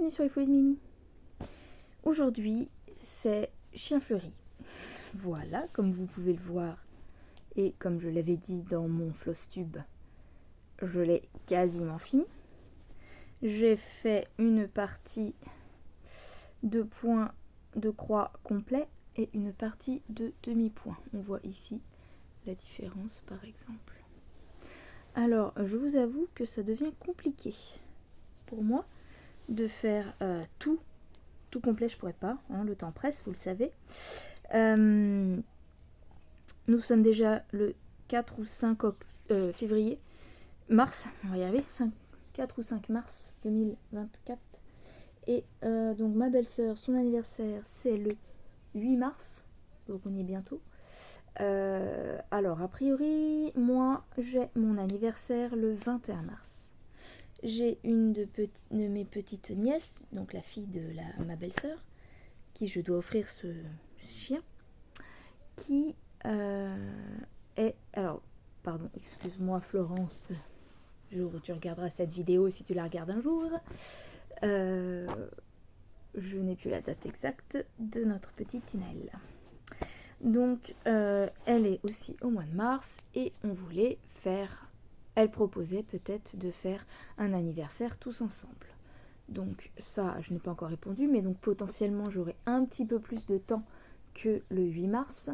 bienvenue sur les Folies de Mimi. Aujourd'hui, c'est Chien Fleuri. Voilà, comme vous pouvez le voir, et comme je l'avais dit dans mon floss tube, je l'ai quasiment fini. J'ai fait une partie de points de croix complet et une partie de demi-point. On voit ici la différence par exemple. Alors, je vous avoue que ça devient compliqué pour moi de faire tout complet, je pourrais pas, hein, le temps presse, vous le savez. Nous sommes déjà le 4 ou 5 février, mars, on va y arriver, 4 ou 5 mars 2024. Et donc ma belle-sœur, son anniversaire, c'est le 8 mars, donc on y est bientôt. Alors, a priori, moi, j'ai mon anniversaire le 21 mars. J'ai une de mes petites nièces, donc la fille de ma belle-sœur, qui je dois offrir ce chien, qui est... Alors, pardon, excuse-moi Florence, tu regarderas cette vidéo si tu la regardes un jour. Je n'ai plus la date exacte de notre petite Tinaëlle. Donc, elle est aussi au mois de mars et on voulait faire... Elle proposait peut-être de faire un anniversaire tous ensemble. Donc ça, je n'ai pas encore répondu, mais donc potentiellement j'aurai un petit peu plus de temps que le 8 mars.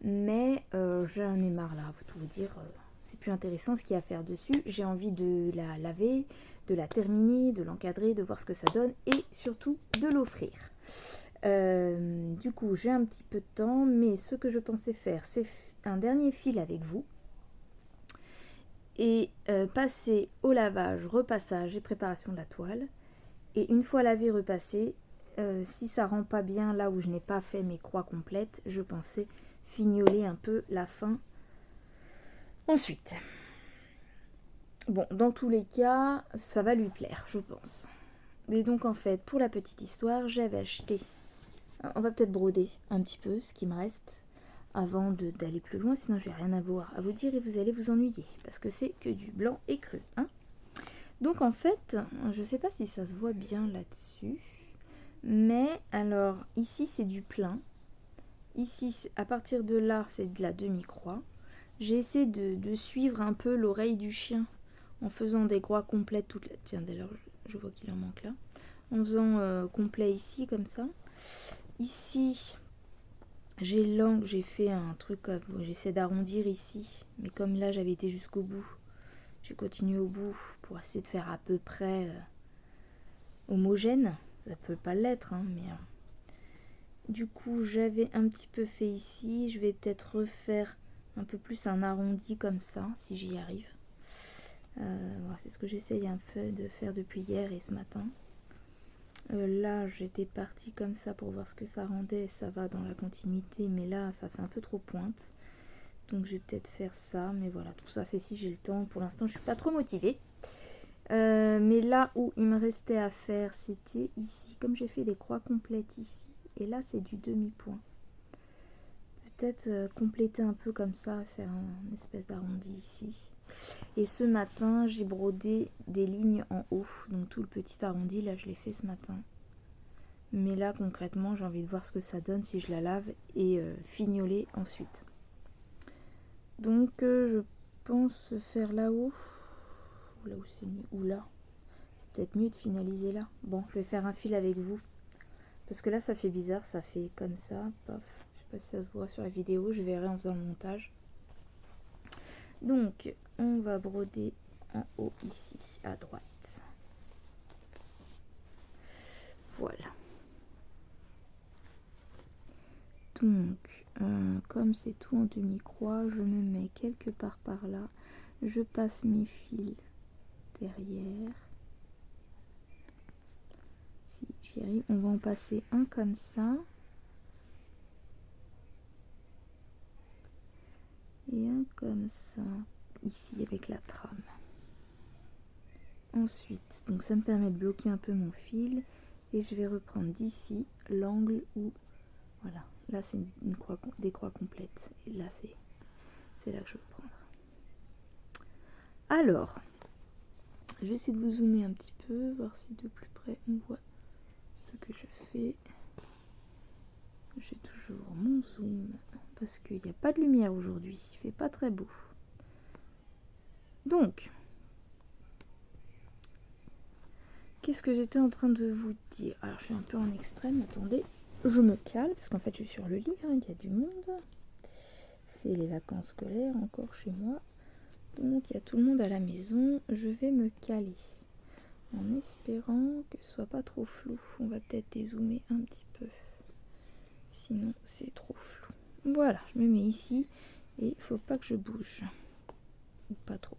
Mais j'en ai marre là, pour tout vous dire, c'est plus intéressant ce qu'il y a à faire dessus. J'ai envie de la laver, de la terminer, de l'encadrer, de voir ce que ça donne et surtout de l'offrir. Du coup, j'ai un petit peu de temps, mais ce que je pensais faire, c'est un dernier fil avec vous. Et passer au lavage, repassage et préparation de la toile. Et une fois lavé, repassé, si ça rend pas bien là où je n'ai pas fait mes croix complètes, je pensais fignoler un peu la fin ensuite. Bon, dans tous les cas, ça va lui plaire, je pense. Et donc en fait, pour la petite histoire, j'avais acheté... On va peut-être broder un petit peu ce qui me reste avant d'aller plus loin, sinon je n'ai rien à vous dire et vous allez vous ennuyer, parce que c'est que du blanc et cru. Hein. Donc en fait, je ne sais pas si ça se voit bien là-dessus, mais alors ici c'est du plein, ici à partir de là c'est de la demi-croix. J'ai essayé de suivre un peu l'oreille du chien en faisant des croix complètes toutes les... Tiens d'ailleurs je vois qu'il en manque là. En faisant complet ici comme ça. Ici j'ai l'angle, j'ai fait un truc comme... J'essaie d'arrondir ici, mais comme là j'avais été jusqu'au bout, j'ai continué au bout pour essayer de faire à peu près homogène. Ça peut pas l'être, hein, mais... Du coup, j'avais un petit peu fait ici. Je vais peut-être refaire un peu plus un arrondi comme ça, si j'y arrive. Voilà, c'est ce que j'essaye un peu de faire depuis hier et ce matin. Là, j'étais partie comme ça pour voir ce que ça rendait. Ça va dans la continuité, mais là, ça fait un peu trop pointe. Donc, je vais peut-être faire ça. Mais voilà, tout ça, c'est si j'ai le temps. Pour l'instant, je suis pas trop motivée. Mais là où il me restait à faire, c'était ici. Comme j'ai fait des croix complètes ici, et là, c'est du demi-point. Peut-être compléter un peu comme ça, faire une espèce d'arrondi ici. Et ce matin, j'ai brodé des lignes en haut. Donc tout le petit arrondi, là, je l'ai fait ce matin. Mais là, concrètement, j'ai envie de voir ce que ça donne si je la lave et fignoler ensuite. Donc, je pense faire là-haut. Là où c'est mieux. Ou là. C'est peut-être mieux de finaliser là. Bon, je vais faire un fil avec vous. Parce que là, ça fait bizarre. Ça fait comme ça. Paf. Je sais pas si ça se voit sur la vidéo. Je verrai en faisant le montage. Donc, on va broder en haut ici, à droite. Voilà. Donc, comme c'est tout en demi-croix, je me mets quelque part par là. Je passe mes fils derrière. Si j'y arrive, on va en passer un comme ça. Et un comme ça, ici avec la trame. Ensuite, donc ça me permet de bloquer un peu mon fil. Et je vais reprendre d'ici l'angle où... Voilà, là c'est des croix complètes. Et là c'est là que je veux prendre. Alors, je vais essayer de vous zoomer un petit peu, voir si de plus près on voit ce que je fais, j'ai toujours mon zoom parce qu'il n'y a pas de lumière aujourd'hui, il fait pas très beau. Donc, qu'est-ce que j'étais en train de vous dire? Alors je suis un peu en extrême, attendez, je me cale parce qu'en fait je suis sur le lit, hein, il y a du monde. C'est les vacances scolaires encore chez moi. Donc il y a tout le monde à la maison, je vais me caler. En espérant que ce soit pas trop flou. On va peut-être dézoomer un petit peu. Sinon c'est trop flou. Voilà, je me mets ici et il faut pas que je bouge. Ou pas trop.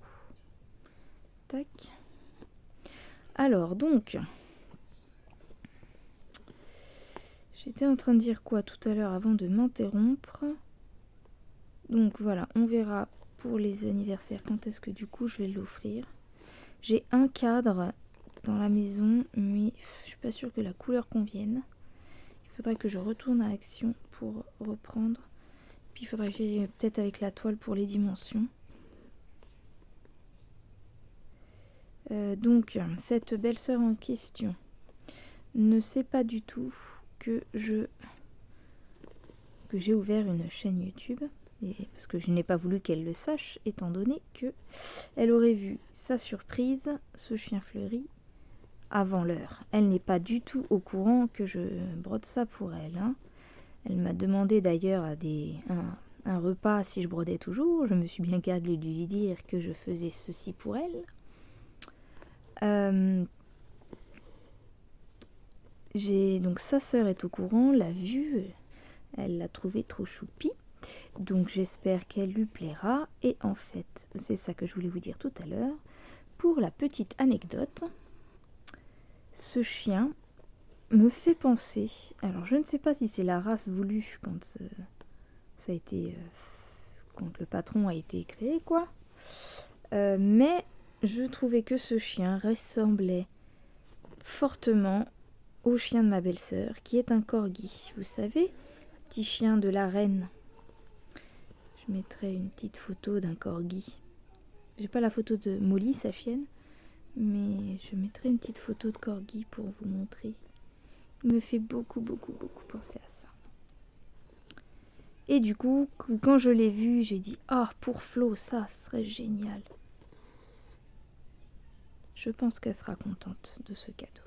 Tac. Alors donc, j'étais en train de dire quoi tout à l'heure avant de m'interrompre. Donc voilà, on verra pour les anniversaires quand est-ce que du coup je vais l'offrir. J'ai un cadre dans la maison, mais je suis pas sûre que la couleur convienne. Il faudrait que je retourne à Action pour reprendre. Puis il faudrait que j'aille peut-être avec la toile pour les dimensions. Donc cette belle-sœur en question ne sait pas du tout que j'ai ouvert une chaîne YouTube. Et parce que je n'ai pas voulu qu'elle le sache, étant donné que elle aurait vu sa surprise, ce chien fleuri, avant l'heure. Elle n'est pas du tout au courant que je brode ça pour elle. Hein. Elle m'a demandé d'ailleurs un repas si je brodais toujours. Je me suis bien gardée de lui dire que je faisais ceci pour elle. Donc sa sœur est au courant, l'a vue, elle l'a trouvé trop choupi. Donc j'espère qu'elle lui plaira. Et en fait, c'est ça que je voulais vous dire tout à l'heure. Pour la petite anecdote, ce chien me fait penser... Alors je ne sais pas si c'est la race voulue quand ça a été... quand le patron a été créé, quoi. Mais je trouvais que ce chien ressemblait fortement au chien de ma belle-sœur, qui est un corgi. Vous savez, petit chien de la reine. Je mettrai une petite photo d'un corgi. J'ai pas la photo de Molly, sa chienne, mais je mettrai une petite photo de corgi pour vous montrer. Il me fait beaucoup penser à ça. Et du coup, quand je l'ai vu, j'ai dit « Ah, pour Flo, ça serait génial !» Je pense qu'elle sera contente de ce cadeau.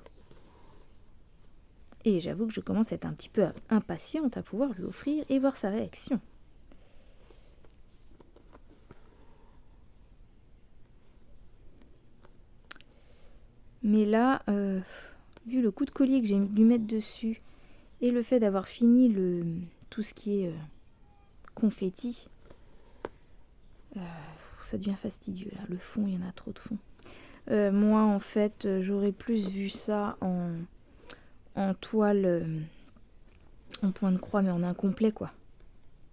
Et j'avoue que je commence à être un petit peu impatiente à pouvoir lui offrir et voir sa réaction. Mais là, vu le coup de collier que j'ai dû mettre dessus et le fait d'avoir fini tout ce qui est confetti, ça devient fastidieux là. Le fond, il y en a trop de fond. Moi, en fait, j'aurais plus vu ça en toile, en point de croix, mais en incomplet, quoi.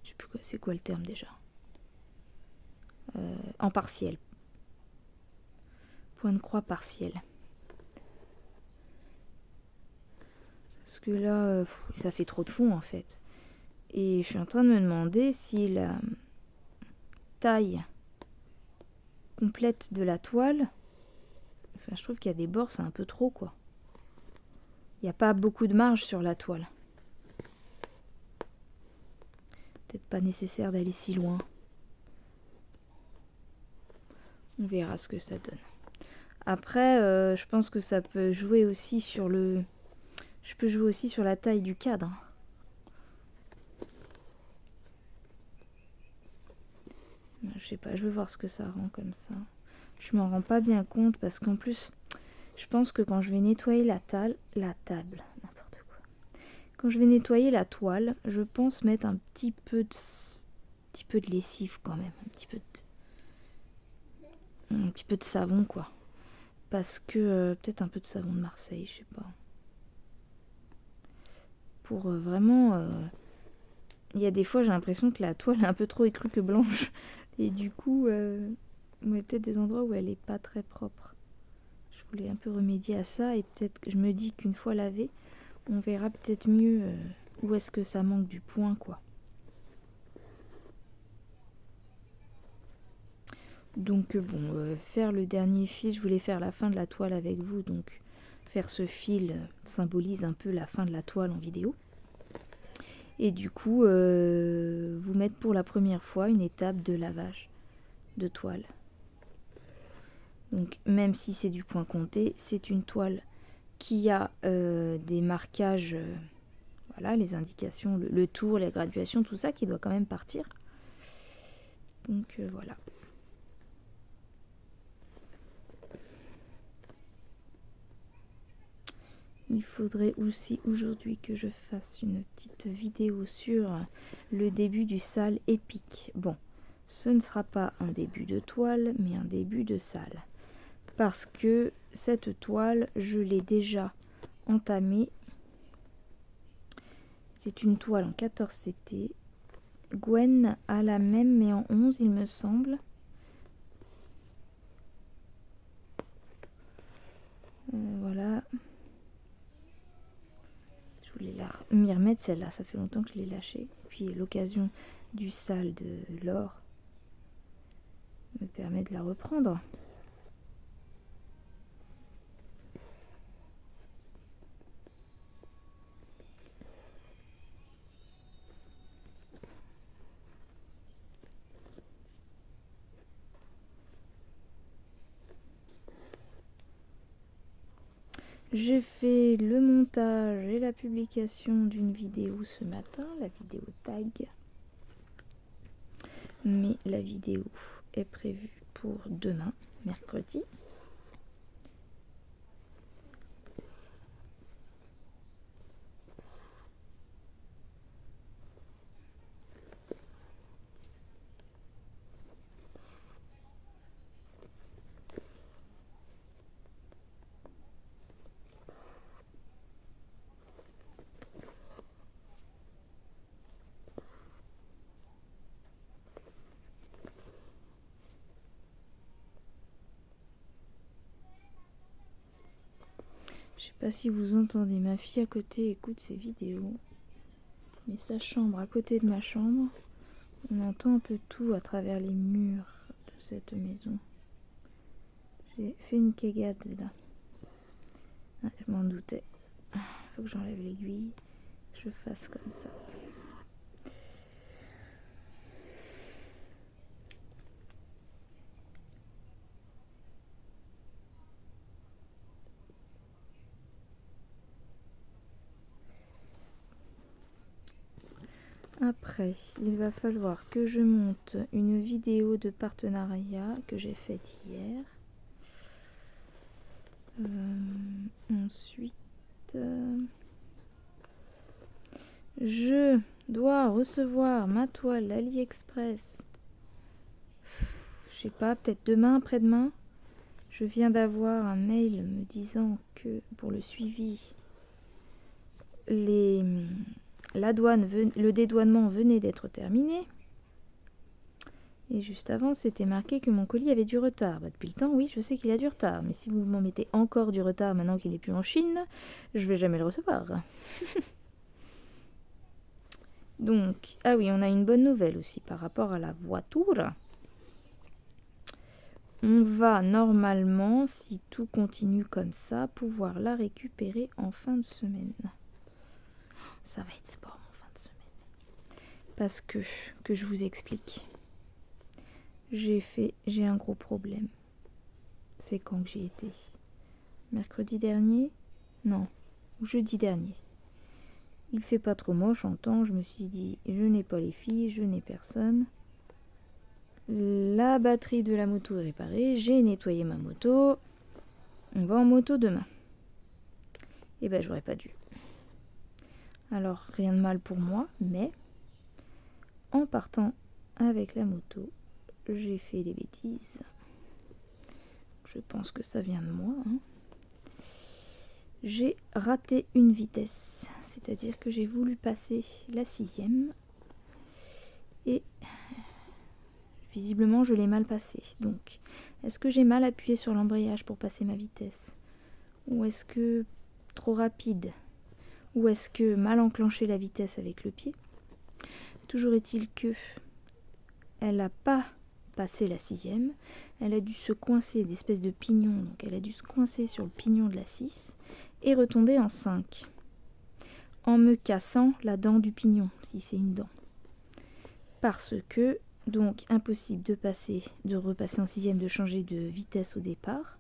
Je sais plus c'est quoi le terme déjà. En partiel. Point de croix partiel. Parce que là, ça fait trop de fond en fait. Et je suis en train de me demander si la taille complète de la toile... Enfin, je trouve qu'il y a des bords, c'est un peu trop, quoi. Il n'y a pas beaucoup de marge sur la toile. Peut-être pas nécessaire d'aller si loin. On verra ce que ça donne. Après, je pense que ça peut jouer aussi sur le... Je peux jouer aussi sur la taille du cadre. Je sais pas, je veux voir ce que ça rend comme ça. Je m'en rends pas bien compte parce qu'en plus, je pense que quand je vais nettoyer la table, n'importe quoi. Quand je vais nettoyer la toile, je pense mettre un petit peu de lessive quand même, un petit peu de savon, quoi. Parce que peut-être un peu de savon de Marseille, je sais pas. Pour vraiment... il y a des fois, j'ai l'impression que la toile est un peu trop écrue que blanche. Et du coup, il y a peut-être des endroits où elle est pas très propre. Je voulais un peu remédier à ça. Et peut-être que je me dis qu'une fois lavée, on verra peut-être mieux où est-ce que ça manque du point, quoi. Donc bon, faire le dernier fil, je voulais faire la fin de la toile avec vous. Donc faire ce fil symbolise un peu la fin de la toile en vidéo. Et du coup, vous mettre pour la première fois une étape de lavage de toile. Donc même si c'est du point compté, c'est une toile qui a des marquages, voilà, les indications, le tour, les graduations, tout ça qui doit quand même partir. Donc voilà. Il faudrait aussi aujourd'hui que je fasse une petite vidéo sur le début du salle épique. Bon, ce ne sera pas un début de toile, mais un début de salle. Parce que cette toile, je l'ai déjà entamée. C'est une toile en 14 CT. Gwen a la même, mais en 11, il me semble. Voilà. Je voulais m'y remettre celle-là, ça fait longtemps que je l'ai lâchée. Puis l'occasion du sale de l'or me permet de la reprendre. J'ai fait le montage et la publication d'une vidéo ce matin, la vidéo tag. Mais la vidéo est prévue pour demain, mercredi. Je sais pas si vous entendez, ma fille à côté écoute ces vidéos. Mais sa chambre à côté de ma chambre, on entend un peu tout à travers les murs de cette maison. J'ai fait une cagade là. Ah, je m'en doutais. Faut que j'enlève l'aiguille, que je fasse comme ça. Après, il va falloir que je monte une vidéo de partenariat que j'ai faite hier. Ensuite, je dois recevoir ma toile AliExpress. Je sais pas, peut-être demain, après-demain. Je viens d'avoir un mail me disant que pour le suivi, le dédouanement venait d'être terminé. Et juste avant, c'était marqué que mon colis avait du retard. Bah, depuis le temps, oui, je sais qu'il a du retard. Mais si vous m'en mettez encore du retard maintenant qu'il n'est plus en Chine, je vais jamais le recevoir. Donc, ah oui, on a une bonne nouvelle aussi par rapport à la voiture. On va normalement, si tout continue comme ça, pouvoir la récupérer en fin de semaine. Ça va être sport en fin de semaine. Parce que je vous explique. J'ai un gros problème. C'est quand que j'y étais? Mercredi dernier? Non, jeudi dernier. Il fait pas trop moche en temps, je me suis dit, je n'ai pas les filles, je n'ai personne. La batterie de la moto est réparée, j'ai nettoyé ma moto. On va en moto demain. Eh ben, j'aurais pas dû. Alors, rien de mal pour moi, mais en partant avec la moto, j'ai fait des bêtises. Je pense que ça vient de moi. J'ai raté une vitesse, c'est-à-dire que j'ai voulu passer la 6e et visiblement je l'ai mal passé. Donc, est-ce que j'ai mal appuyé sur l'embrayage pour passer ma vitesse? Ou est-ce que trop rapide? Ou est-ce que mal enclenché la vitesse avec le pied? Toujours est-il que elle n'a pas passer la 6e. Elle a dû se coincer d'espèces de pignons, donc elle a dû se coincer sur le pignon de la 6 et retomber en 5 en me cassant la dent du pignon, si c'est une dent. Parce que, donc, impossible de repasser en 6e, de changer de vitesse au départ.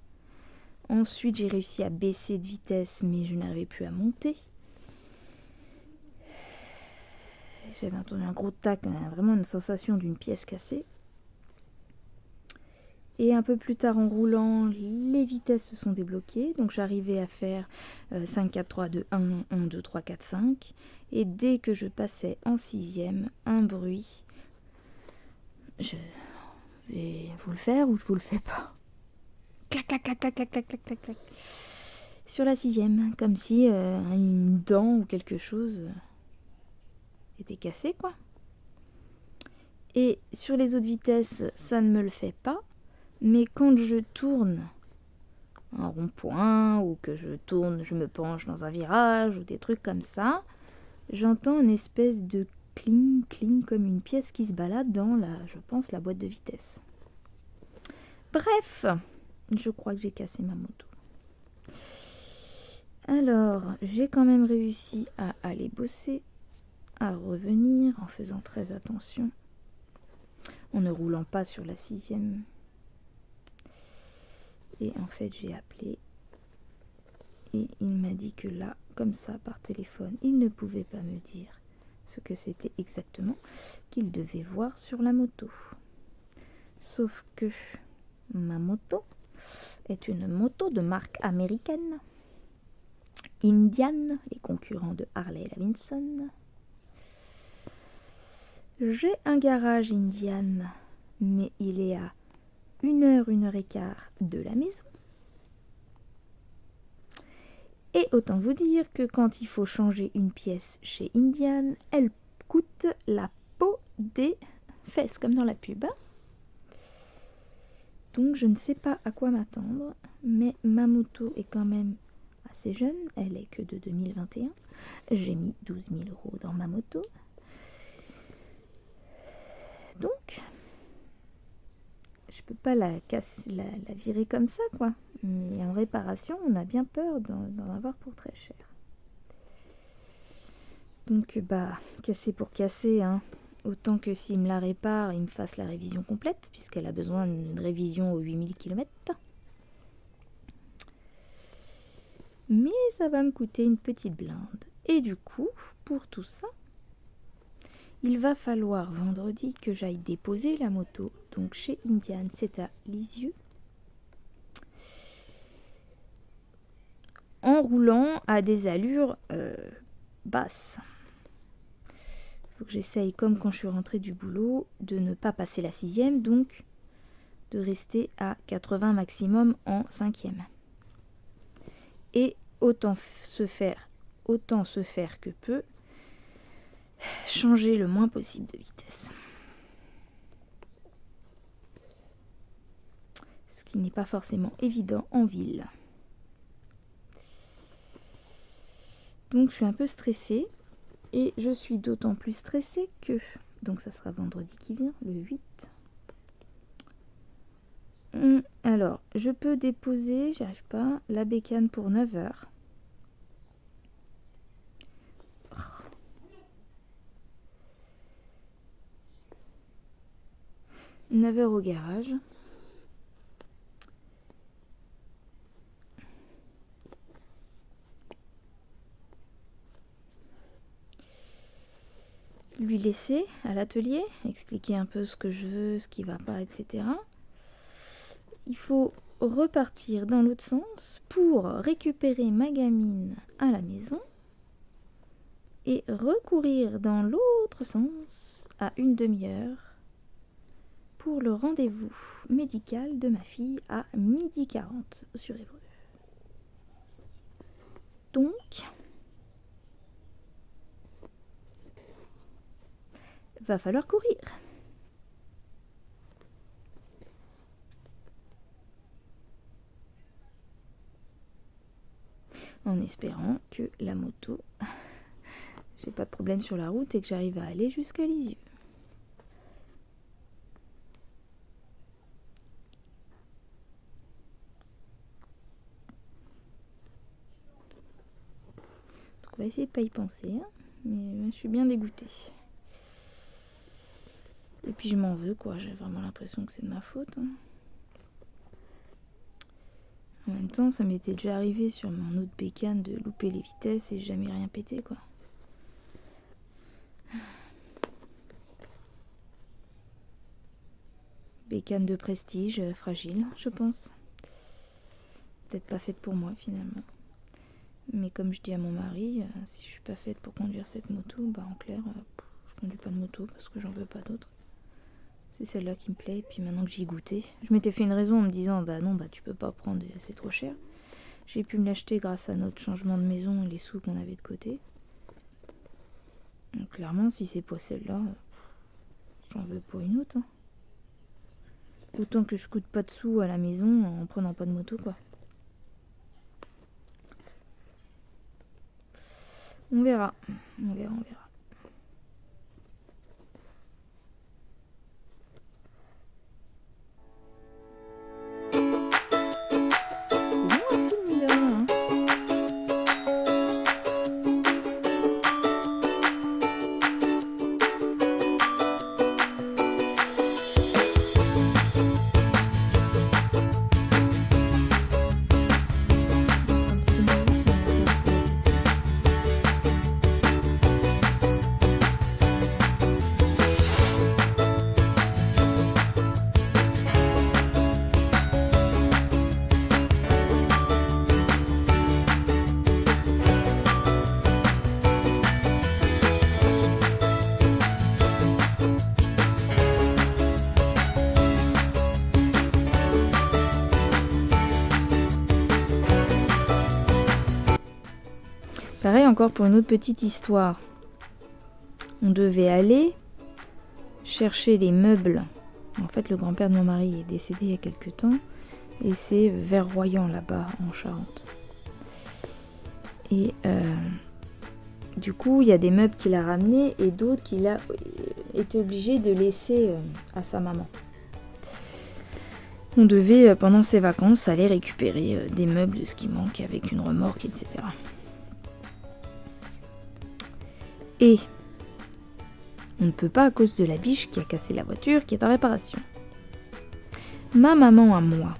Ensuite, j'ai réussi à baisser de vitesse, mais je n'arrivais plus à monter. J'avais entendu un gros tac, vraiment une sensation d'une pièce cassée. Et un peu plus tard, en roulant, les vitesses se sont débloquées. Donc j'arrivais à faire 5, 4, 3, 2, 1, 1, 2, 3, 4, 5. Et dès que je passais en 6e, un bruit. Je vais vous le faire ou je vous le fais pas? Clac, clac, clac, clac, clac, clac, clac, clac, clac. Sur la 6e, comme si une dent ou quelque chose était cassé, quoi. Et sur les autres vitesses, ça ne me le fait pas. Mais quand je tourne un rond-point ou que je tourne, je me penche dans un virage ou des trucs comme ça, j'entends une espèce de cling, cling comme une pièce qui se balade dans je pense, la boîte de vitesse. Bref, je crois que j'ai cassé ma moto. Alors, j'ai quand même réussi à aller bosser, à revenir en faisant très attention, en ne roulant pas sur la 6e. Et en fait, j'ai appelé et il m'a dit que là, comme ça, par téléphone, il ne pouvait pas me dire ce que c'était exactement qu'il devait voir sur la moto. Sauf que ma moto est une moto de marque américaine, Indian, les concurrents de Harley-Davidson. J'ai un garage Indian, mais il est à 1h de la maison. Et autant vous dire que quand il faut changer une pièce chez Indian, elle coûte la peau des fesses, comme dans la pub. Donc je ne sais pas à quoi m'attendre, mais ma moto est quand même assez jeune, elle est que de 2021. J'ai mis 12 000 € dans ma moto. Donc, je peux pas la virer comme ça, quoi. Mais en réparation, on a bien peur d'en avoir pour très cher. Donc, casser pour casser, hein. Autant que s'il me la répare, il me fasse la révision complète, puisqu'elle a besoin d'une révision aux 8000 km. Mais ça va me coûter une petite blinde. Et du coup, pour tout ça, il va falloir vendredi que j'aille déposer la moto. Donc chez Indian, c'est à Lisieux. En roulant à des allures basses. Il faut que j'essaye, comme quand je suis rentrée du boulot, de ne pas passer la 6e, donc de rester à 80 maximum en 5e. Et autant se faire que peu, changer le moins possible de vitesse. Ce qui n'est pas forcément évident en ville. Donc je suis un peu stressée. Et je suis d'autant plus stressée que... Donc ça sera vendredi qui vient, le 8. Alors, je peux déposer, j'y arrive pas, la bécane pour 9h. 9h au garage. Lui laisser à l'atelier, expliquer un peu ce que je veux, ce qui va pas, etc. Il faut repartir dans l'autre sens pour récupérer ma gamine à la maison et recourir dans l'autre sens à une demi-heure pour le rendez-vous médical de ma fille à 12h40 sur Évreux. Donc, va falloir courir. En espérant que la moto, j'ai pas de problème sur la route et que j'arrive à aller jusqu'à Lisieux. on va essayer de pas y penser, hein. Mais je suis bien dégoûtée. Et puis je m'en veux, quoi. J'ai vraiment l'impression que c'est de ma faute, hein. En même temps, ça m'était déjà arrivé sur mon autre bécane de louper les vitesses et jamais rien pété, quoi. Bécane de prestige, fragile, je pense. Peut-être pas faite pour moi, finalement. Mais comme je dis à mon mari, si je suis pas faite pour conduire cette moto, bah en clair, je conduis pas de moto parce que j'en veux pas d'autres. C'est celle-là qui me plaît. Et puis maintenant que j'y ai goûté, je m'étais fait une raison en me disant, bah non, bah tu peux pas prendre, c'est trop cher. J'ai pu me l'acheter grâce à notre changement de maison et les sous qu'on avait de côté. Donc clairement, si c'est pas celle-là, j'en veux pour une autre, hein. Autant que je coûte pas de sous à la maison en prenant pas de moto, quoi. On verra. On verra. Pareil encore pour une autre petite histoire. On devait aller chercher les meubles. En fait, le grand-père de mon mari est décédé il y a quelques temps. Et c'est Verroyant, là-bas, en Charente. Et du coup, il y a des meubles qu'il a ramenés et d'autres qu'il a été obligé de laisser à sa maman. On devait, pendant ses vacances, aller récupérer des meubles de ce qui manque avec une remorque, etc. Et on ne peut pas à cause de la biche qui a cassé la voiture qui est en réparation. Ma maman à moi,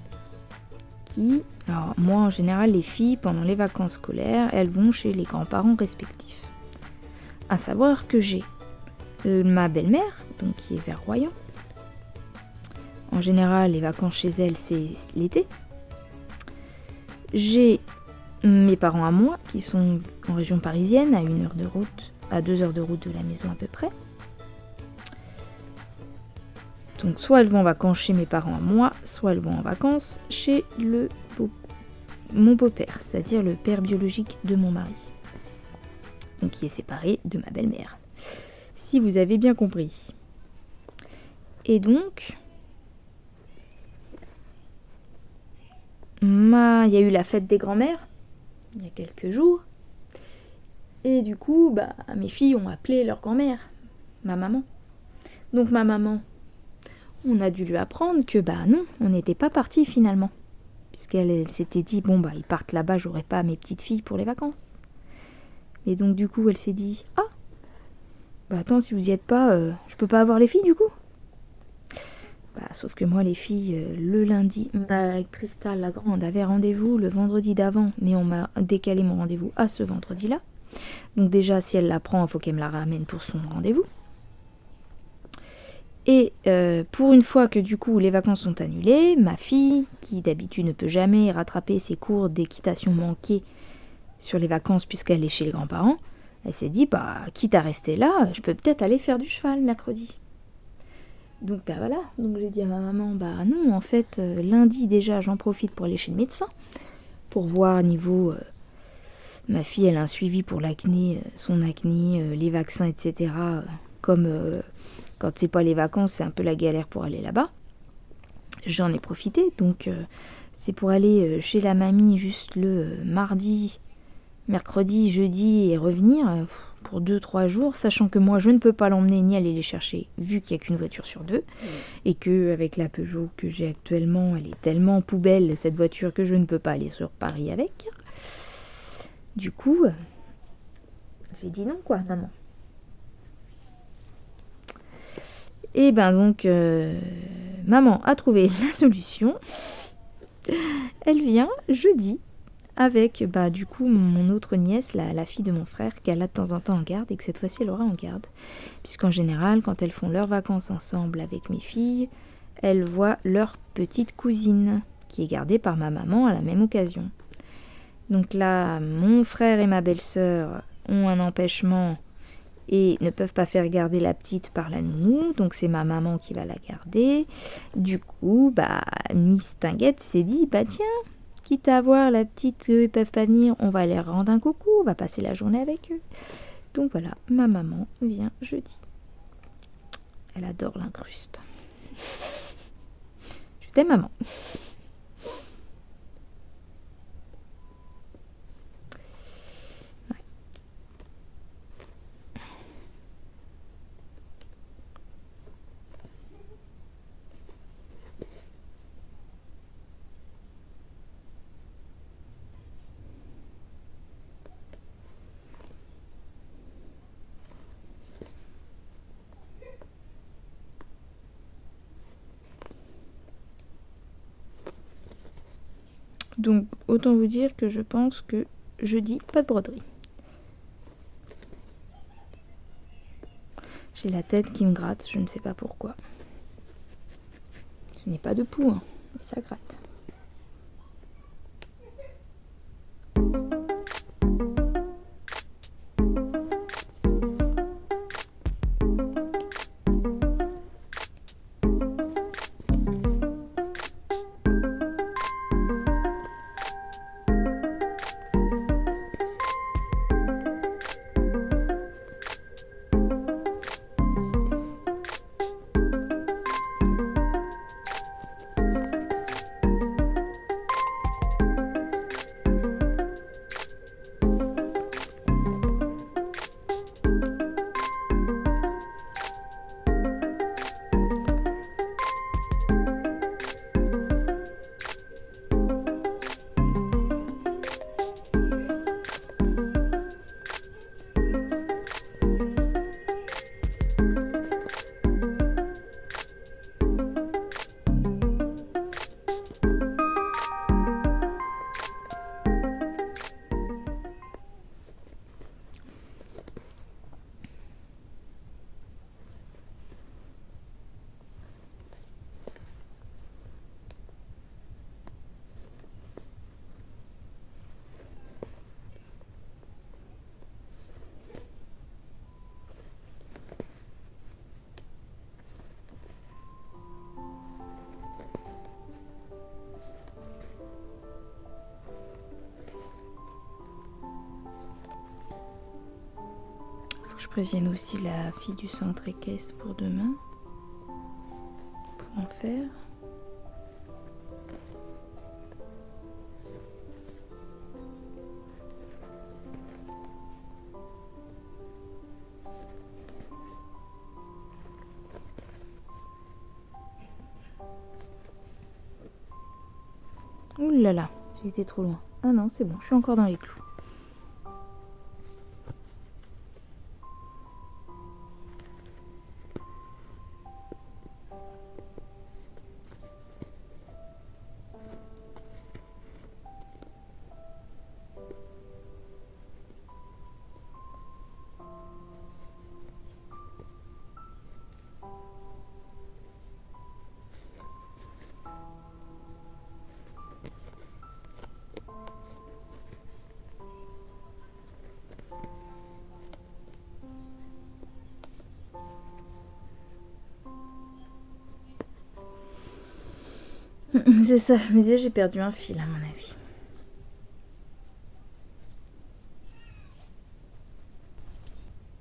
alors moi en général les filles pendant les vacances scolaires, elles vont chez les grands-parents respectifs. À savoir que j'ai ma belle-mère, donc qui est Verroyant. En général les vacances chez elle c'est l'été. J'ai mes parents à moi qui sont en région parisienne à 1 heure de route. À 2 heures de route de la maison à peu près. Donc soit elles vont en vacances chez mes parents à moi, soit elles vont en vacances chez mon beau-père, c'est-à-dire le père biologique de mon mari. Donc qui est séparé de ma belle-mère. Si vous avez bien compris. Et donc, il y a eu la fête des grands-mères, il y a quelques jours. Et du coup, mes filles ont appelé leur grand-mère, ma maman. Donc ma maman, on a dû lui apprendre que non, on n'était pas partis finalement. Puisqu'elle s'était dit, ils partent là-bas, j'aurai pas mes petites filles pour les vacances. Et donc du coup, elle s'est dit, attends, si vous y êtes pas, je peux pas avoir les filles du coup. Sauf que moi, les filles, le lundi, Cristal, la grande, avait rendez-vous le vendredi d'avant, mais on m'a décalé mon rendez-vous à ce vendredi-là. Donc déjà, si elle la prend, il faut qu'elle me la ramène pour son rendez-vous. Et pour une fois que du coup les vacances sont annulées, ma fille, qui d'habitude ne peut jamais rattraper ses cours d'équitation manqués sur les vacances puisqu'elle est chez les grands-parents, elle s'est dit, quitte à rester là, je peux peut-être aller faire du cheval mercredi. Donc voilà, donc j'ai dit à ma maman, non, en fait, lundi déjà, j'en profite pour aller chez le médecin, pour voir niveau... ma fille, elle a un suivi pour l'acné, son acné, les vaccins, etc. Comme quand c'est pas les vacances, c'est un peu la galère pour aller là-bas. J'en ai profité, donc c'est pour aller chez la mamie juste le mardi, mercredi, jeudi et revenir pour 2-3 jours, sachant que moi je ne peux pas l'emmener ni aller les chercher vu qu'il n'y a qu'une voiture sur deux et que avec la Peugeot que j'ai actuellement, elle est tellement poubelle cette voiture que je ne peux pas aller sur Paris avec. Du coup, j'ai dit non quoi, maman. Et ben donc, maman a trouvé la solution. Elle vient jeudi avec du coup mon autre nièce, la fille de mon frère, qu'elle a de temps en temps en garde et que cette fois-ci elle aura en garde. Puisqu'en général, quand elles font leurs vacances ensemble avec mes filles, elles voient leur petite cousine qui est gardée par ma maman à la même occasion. Donc là, mon frère et ma belle-sœur ont un empêchement et ne peuvent pas faire garder la petite par la nounou, donc c'est ma maman qui va la garder. Du coup, Miss Tinguette s'est dit, tiens, quitte à voir la petite, eux ils peuvent pas venir, on va leur rendre un coucou, on va passer la journée avec eux. Donc voilà, ma maman vient jeudi. Elle adore l'incruste. Je t'aime, maman. Donc, autant vous dire que je pense que jeudi, pas de broderie. J'ai la tête qui me gratte, je ne sais pas pourquoi. Ce n'est pas de pouls, hein, mais ça gratte. Je prévienne aussi la fille du centre équestre pour demain, pour en faire. Ouh là là, j'ai été trop loin. Ah non, c'est bon, je suis encore dans les clous. C'est ça, je me disais, j'ai perdu un fil à mon avis.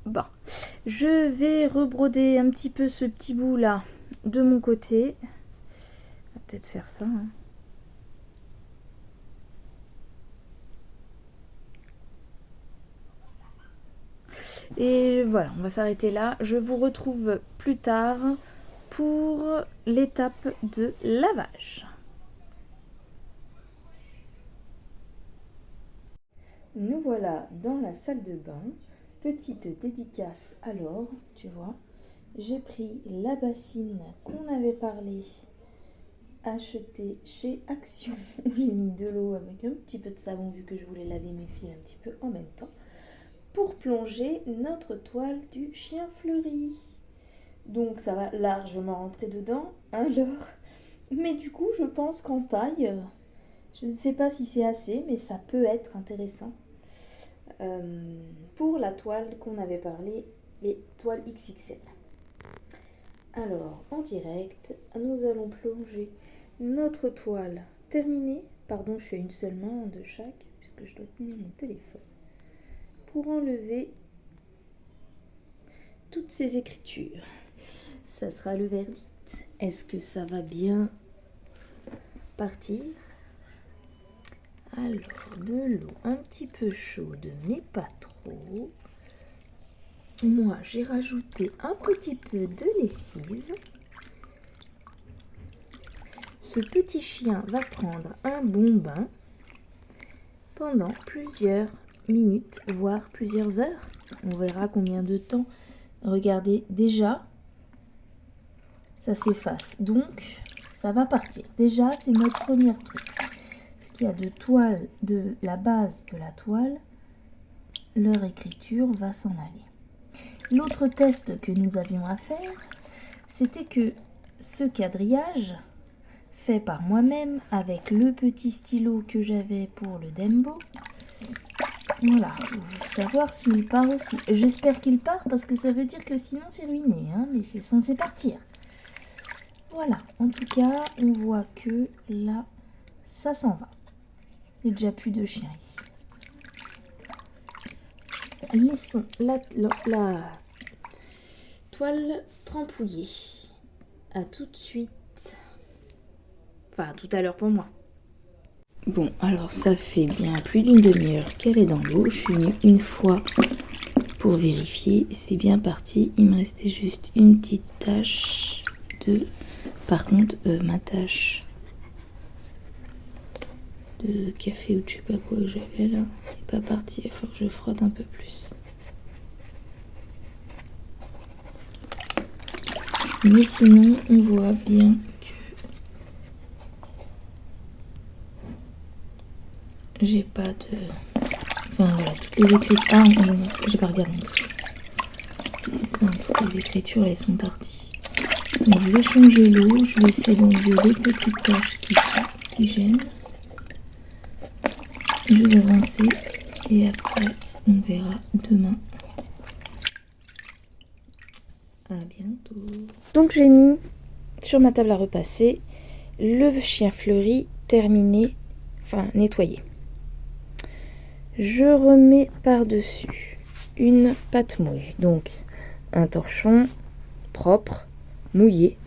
Bon, je vais rebroder un petit peu ce petit bout là de mon côté. On va peut-être faire ça. Hein. Et voilà, on va s'arrêter là. Je vous retrouve plus tard pour l'étape de lavage. Nous voilà dans la salle de bain. Petite dédicace alors, tu vois, j'ai pris la bassine qu'on avait parlé, achetée chez Action. J'ai mis de l'eau avec un petit peu de savon vu que je voulais laver mes fils un petit peu en même temps, pour plonger notre toile du chien fleuri. Donc ça va largement rentrer dedans, alors. Mais du coup, je pense qu'en taille, je ne sais pas si c'est assez, mais ça peut être intéressant. Pour la toile qu'on avait parlé, les toiles XXL. Alors, en direct, nous allons plonger notre toile terminée. Pardon, je suis à une seule main de chaque, puisque je dois tenir mon téléphone. Pour enlever toutes ces écritures. Ça sera le verdict. Est-ce que ça va bien partir? Alors, de l'eau un petit peu chaude, mais pas trop. Moi, j'ai rajouté un petit peu de lessive. Ce petit chien va prendre un bon bain pendant plusieurs minutes, voire plusieurs heures. On verra combien de temps. Regardez, déjà, ça s'efface. Donc, ça va partir. Déjà, c'est notre premier truc. Ce qu'il y a de toile, de la base de la toile, leur écriture va s'en aller. L'autre test que nous avions à faire, c'était que ce quadrillage, fait par moi-même avec le petit stylo que j'avais pour le Dembo, voilà, il faut savoir s'il part aussi. J'espère qu'il part parce que ça veut dire que sinon c'est ruiné, hein, mais c'est censé partir. Voilà, en tout cas, on voit que là, ça s'en va. Il n'y a déjà plus de chiens ici. Laissons la toile trempouillée. À tout de suite. Enfin, tout à l'heure pour moi. Bon, alors ça fait bien plus d'une demi-heure qu'elle est dans l'eau. Je suis venue une fois pour vérifier. C'est bien parti. Il me restait juste une petite tache de... Par contre, ma tache de café ou je sais pas quoi que j'avais là n'est pas partie. Il faut que je frotte un peu plus. Mais sinon, on voit bien que j'ai pas de... Enfin voilà, toutes les écritures... Ah, j'ai pas regardé en dessous. Si c'est ça, toutes les écritures, elles sont parties. Donc je vais changer l'eau, je vais essayer d'enlever les petites taches qui gênent. Je vais rincer et après on verra demain. À bientôt. Donc j'ai mis sur ma table à repasser le chien fleuri terminé, enfin nettoyé. Je remets par-dessus une pâte mouille, donc un torchon propre, mouillé,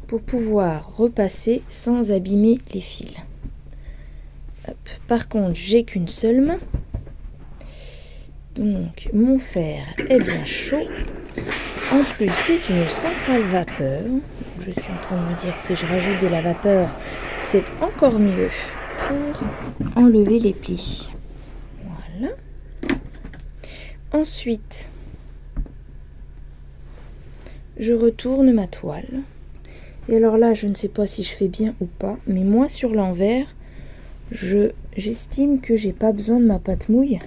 pour pouvoir repasser sans abîmer les fils. Hop. Par contre, j'ai qu'une seule main, donc mon fer est bien chaud. En plus, c'est une centrale vapeur. Je suis en train de me dire que si je rajoute de la vapeur, c'est encore mieux pour enlever les plis. Voilà. Ensuite, je retourne ma toile. Et alors là, je ne sais pas si je fais bien ou pas, mais moi sur l'envers, j'estime que j'ai pas besoin de ma pâte mouille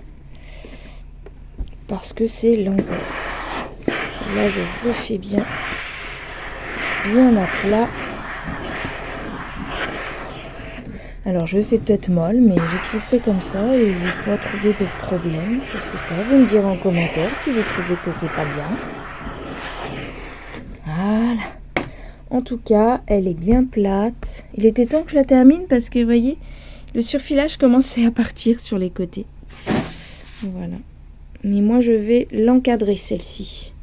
parce que c'est l'envers. Là, je refais bien à plat. Alors, je fais peut-être mal, mais j'ai toujours fait comme ça et je n'ai pas trouvé de problème. Je sais pas, vous me direz en commentaire si vous trouvez que c'est pas bien. Voilà. En tout cas, elle est bien plate. Il était temps que je la termine parce que, vous voyez, le surfilage commençait à partir sur les côtés. Voilà. Mais moi, je vais l'encadrer, celle-ci,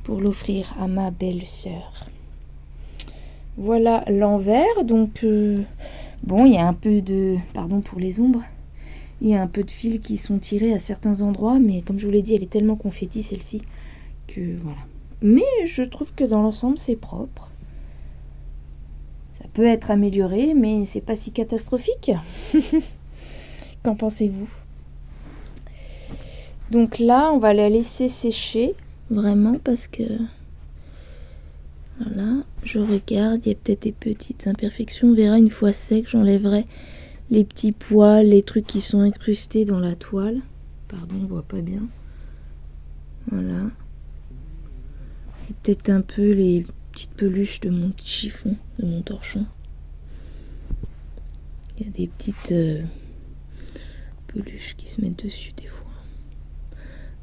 pour l'offrir à ma belle-sœur. Voilà l'envers. Donc, bon, il y a un peu de... Pardon pour les ombres. Il y a un peu de fils qui sont tirés à certains endroits. Mais comme je vous l'ai dit, elle est tellement confetti, celle-ci, que voilà. Mais je trouve que dans l'ensemble, c'est propre. Ça peut être amélioré, mais c'est pas si catastrophique. Qu'en pensez-vous? Donc là, on va la laisser sécher, vraiment, parce que... Voilà, je regarde, il y a peut-être des petites imperfections. On verra une fois sec, j'enlèverai les petits poils, les trucs qui sont incrustés dans la toile. Pardon, on voit pas bien. Voilà. Et peut-être un peu les petites peluches de mon chiffon, de mon torchon. Il y a des petites peluches qui se mettent dessus des fois.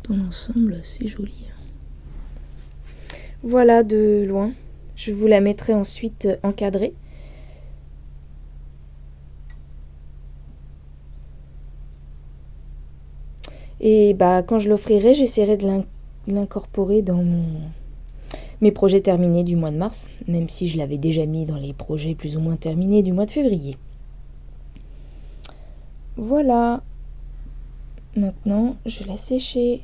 Dans l'ensemble, c'est joli. Voilà de loin. Je vous la mettrai ensuite encadrée. Et bah quand je l'offrirai, j'essaierai de l'incorporer dans mes projets terminés du mois de mars, même si je l'avais déjà mis dans les projets plus ou moins terminés du mois de février. Voilà. Maintenant, je laisse sécher.